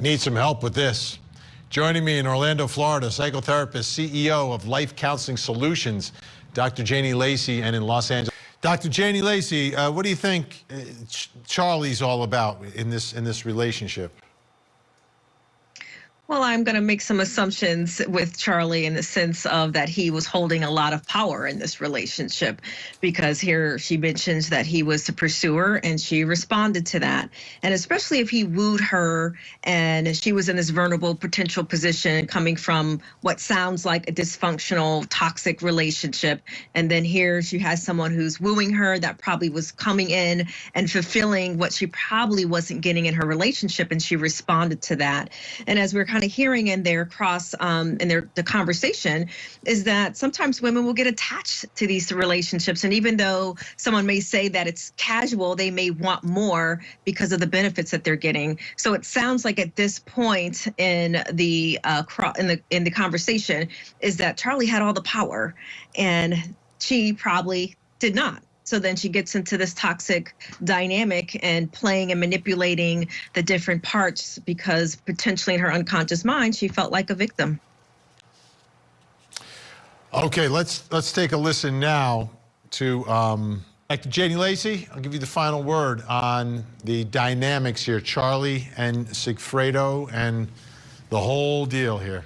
Need some help with this. Joining me in Orlando, Florida, psychotherapist, CEO of Life Counseling Solutions, Dr. Janie Lacey, and in Los Angeles. Dr. Janie Lacey, what do you think Charlie's all about in this relationship? Well, I'm going to make some assumptions with Charlie in the sense of that he was holding a lot of power in this relationship, because here she mentions that he was the pursuer and she responded to that. And especially if he wooed her and she was in this vulnerable potential position coming from what sounds like a dysfunctional, toxic relationship. And then here she has someone who's wooing her that probably was coming in and fulfilling what she probably wasn't getting in her relationship. And she responded to that. And as we're kind of hearing in their the conversation is that sometimes women will get attached to these relationships, and even though someone may say that it's casual, they may want more because of the benefits that they're getting. So it sounds like at this point in the conversation is that Charlie had all the power and she probably did not. So then she gets into this toxic dynamic and playing and manipulating the different parts because potentially in her unconscious mind, she felt like a victim. Okay, let's take a listen now to Dr. Janie Lacey. I'll give you the final word on the dynamics here, Charlie and Sigfredo and the whole deal here.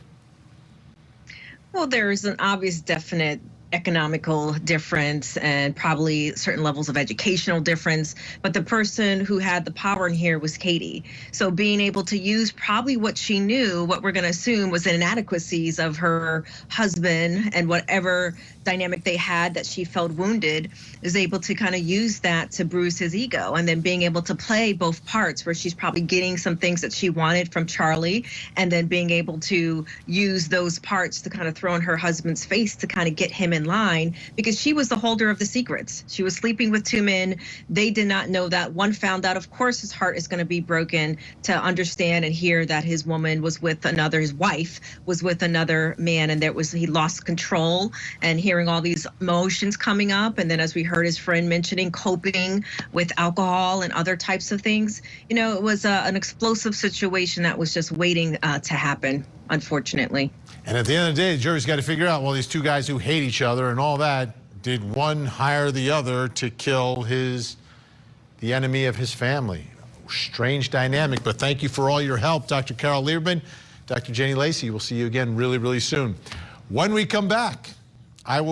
Well, there's an obvious, definite economical difference and probably certain levels of educational difference, but the person who had the power in here was Katie. So being able to use probably what she knew, what we're going to assume was inadequacies of her husband and whatever dynamic they had that she felt wounded, is able to kind of use that to bruise his ego, and then being able to play both parts where she's probably getting some things that she wanted from Charlie and then being able to use those parts to kind of throw in her husband's face to kind of get him in line, because she was the holder of the secrets. She was sleeping with two men. They did not know that. One found out. Of course, his heart is going to be broken to understand and hear that his woman was with another, his wife was with another man, and he lost control, and hearing all these emotions coming up. And then as we heard his friend mentioning, coping with alcohol and other types of things, you know, it was an explosive situation that was just waiting to happen, unfortunately. And at the end of the day, the jury's got to figure out, well, these two guys who hate each other and all that, did one hire the other to kill the enemy of his family? Strange dynamic, but thank you for all your help, Dr. Carol Lieberman, Dr. Janie Lacey. We'll see you again really, really soon. When we come back, I will